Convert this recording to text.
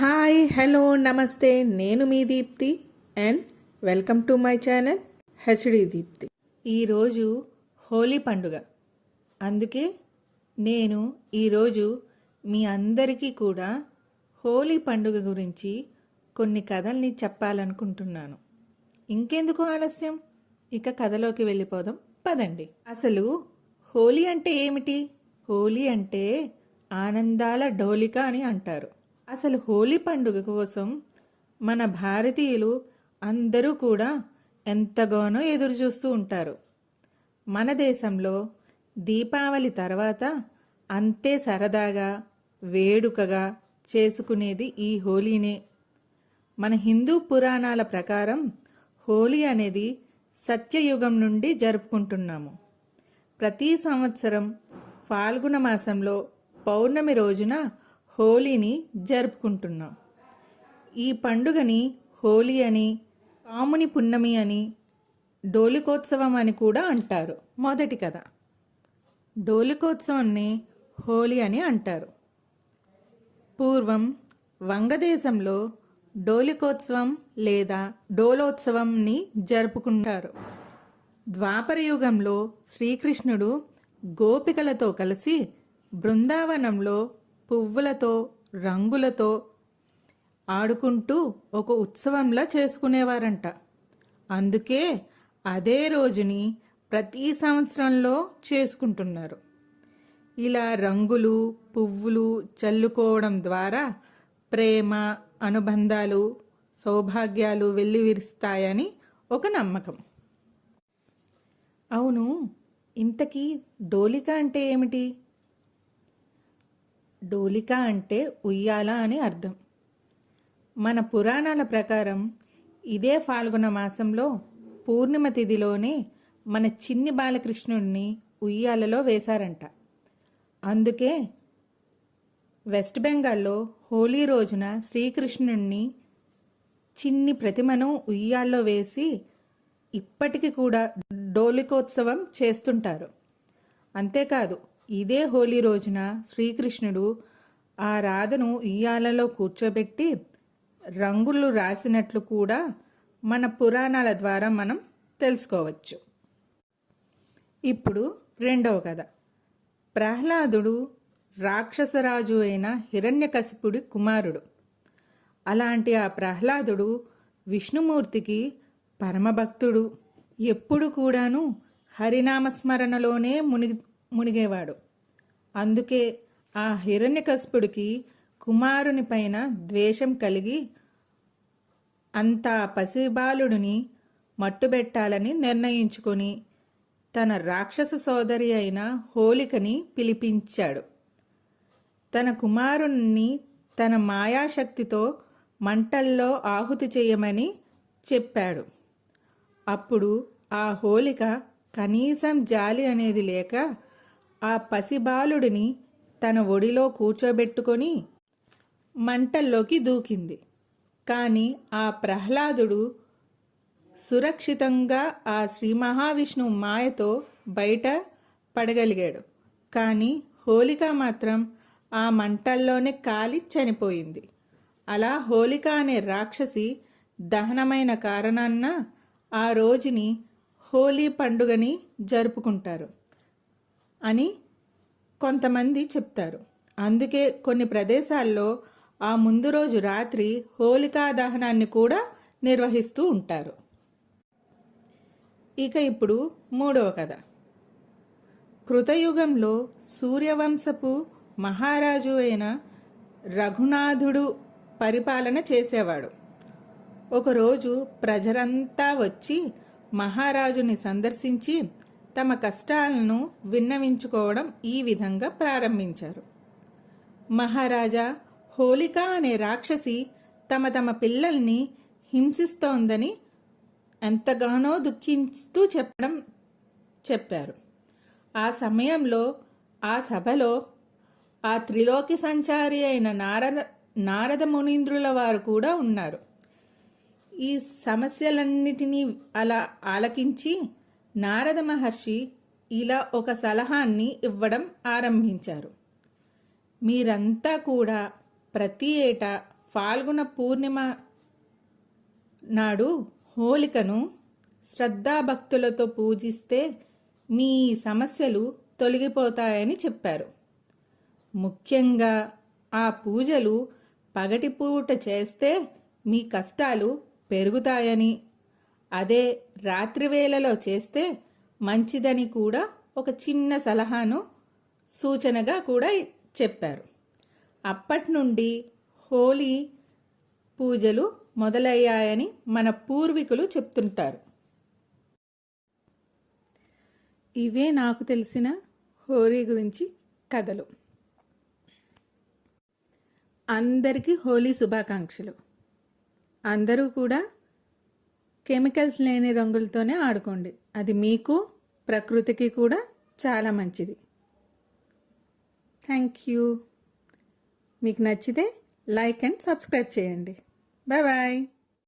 Hi hello నమస్తే, నేను మీ Deepthi and welcome to my channel HD Deepthi. ఈరోజు హోలీ పండుగ, అందుకే నేను ఈరోజు మీ అందరికీ కూడా హోలీ పండుగ గురించి కొన్ని కథల్ని చెప్పాలనుకుంటున్నాను. ఇంకెందుకు ఆలస్యం, ఇక కథలోకి వెళ్ళిపోదాం పదండి. అసలు హోలీ అంటే ఏమిటి? హోలీ అంటే ఆనందాల డోలిక అని అంటారు. అసలు హోలీ పండుగ కోసం మన భారతీయులు అందరూ కూడా ఎంతగానో ఎదురు చూస్తూ ఉంటారు. మన దేశంలో దీపావళి తర్వాత అంతే సరదాగా వేడుకగా చేసుకునేది ఈ హోలీనే. మన హిందూ పురాణాల ప్రకారం హోలీ అనేది సత్యయుగం నుండి జరుపుకుంటున్నాము. ప్రతి సంవత్సరం ఫాల్గుణ మాసంలో పౌర్ణమి రోజున హోలీని జరుపుకుంటున్నాం. ఈ పండుగని హోలీ అని, కాముని పున్నమి అని, డోలికోత్సవం అని కూడా అంటారు. మొదటి కథ, డోలికోత్సవాన్ని హోలీ అని అంటారు. పూర్వం వంగదేశంలో డోలికోత్సవం లేదా డోలోత్సవంని జరుపుకుంటారు. ద్వాపర యుగంలో శ్రీకృష్ణుడు గోపికలతో కలిసి బృందావనంలో పువ్వులతో రంగులతో ఆడుకుంటూ ఒక ఉత్సవంలా చేసుకునేవారంట. అందుకే అదే రోజుని ప్రతి సంవత్సరంలో చేసుకుంటున్నారు. ఇలా రంగులు పువ్వులు చల్లుకోవడం ద్వారా ప్రేమ, అనుబంధాలు, సౌభాగ్యాలు వెల్లివిరుస్తాయని ఒక నమ్మకం. అవును, ఇంతకీ డోలిక అంటే ఏమిటి? డోలిక అంటే ఉయ్యాల అని అర్థం. మన పురాణాల ప్రకారం ఇదే ఫాల్గుణ మాసంలో పూర్ణిమ తిథిలోనే మన చిన్ని బాలకృష్ణుడిని ఉయ్యాలలో వేశారంట. అందుకే వెస్ట్ బెంగాల్లో హోలీ రోజున శ్రీకృష్ణుడిని చిన్ని ప్రతిమను ఉయ్యాల్లో వేసి ఇప్పటికీ కూడా డోలికోత్సవం చేస్తుంటారు. అంతేకాదు, ఇదే హోలీ రోజున శ్రీకృష్ణుడు ఆ రాధను ఉయ్యాలలో కూర్చోబెట్టి రంగులు రాసినట్లు కూడా మన పురాణాల ద్వారా మనం తెలుసుకోవచ్చు. ఇప్పుడు రెండవ కథ, ప్రహ్లాదుడు రాక్షసరాజు అయిన హిరణ్యకశిపుడి కుమారుడు. అలాంటి ఆ ప్రహ్లాదుడు విష్ణుమూర్తికి పరమభక్తుడు. ఎప్పుడు కూడాను హరినామస్మరణలోనే మునిగేవాడు. అందుకే ఆ హిరణ్యకశిపుడికి కుమారుని పైన ద్వేషం కలిగి అంతా పసిబాలుడిని మట్టుబెట్టాలని నిర్ణయించుకొని తన రాక్షస సోదరి అయిన హోలికని పిలిపించాడు. తన కుమారుణ్ణి తన మాయాశక్తితో మంటల్లో ఆహుతి చేయమని చెప్పాడు. అప్పుడు ఆ హోలిక కనీసం జాలి అనేది లేక ఆ పసిబాలుడిని తన ఒడిలో కూర్చోబెట్టుకొని మంటల్లోకి దూకింది. కానీ ఆ ప్రహ్లాదుడు సురక్షితంగా ఆ శ్రీ మహావిష్ణువు మాయతో బయట పడగలిగాడు. కానీ హోలిక మాత్రం ఆ మంటల్లోనే కాలి చనిపోయింది. అలా హోలిక అనే రాక్షసి దహనమైన కారణాన ఆ రోజుని హోలీ పండుగని జరుపుకుంటారు అని కొంతమంది చెప్తారు. అందుకే కొన్ని ప్రదేశాల్లో ఆ ముందు రోజు రాత్రి హోలికా దహనాన్ని కూడా నిర్వహిస్తూ ఉంటారు. ఇక ఇప్పుడు మూడవ కథ, కృతయుగంలో సూర్యవంశపు మహారాజు అయిన రఘునాథుడు పరిపాలన చేసేవాడు. ఒకరోజు ప్రజలంతా వచ్చి మహారాజుని సందర్శించి తమ కష్టాలను విన్నవించుకోవడం ఈ విధంగా ప్రారంభించారు. మహారాజా, హోలిక అనే రాక్షసి తమ పిల్లల్ని హింసిస్తోందని ఎంతగానో దుఃఖిస్తూ చెప్పారు. ఆ సమయంలో ఆ సభలో ఆ త్రిలోకి సంచారి అయిన నారద మునీంద్రుల వారు కూడా ఉన్నారు. ఈ సమస్యలన్నిటినీ అలా ఆలకించి నారద మహర్షి ఇలా ఒక సలహాన్ని ఇవ్వడం ఆరంభించారు. మీరంతా కూడా ప్రతి ఏటా ఫాల్గుణ పూర్ణిమ నాడు హోళికను శ్రద్ధాభక్తులతో పూజిస్తే మీ సమస్యలు తొలగిపోతాయని చెప్పారు. ముఖ్యంగా ఆ పూజలు పగటిపూట చేస్తే మీ కష్టాలు పెరుగుతాయని, అదే రాత్రివేళలో చేస్తే మంచిదని కూడా ఒక చిన్న సలహాను సూచనగా కూడా చెప్పారు. అప్పటి నుండి హోలీ పూజలు మొదలయ్యాయని మన పూర్వీకులు చెప్తుంటారు. ఇవే నాకు తెలిసిన హోలీ గురించి కథలు. అందరికీ హోలీ శుభాకాంక్షలు. అందరూ కూడా కెమికల్స్ లేని రంగులతోనే ఆడుకోండి. అది మీకు, ప్రకృతికి కూడా చాలా మంచిది. Thank you. మీకు నచ్చితే లైక్ అండ్ సబ్స్క్రైబ్ చేయండి. Bye bye.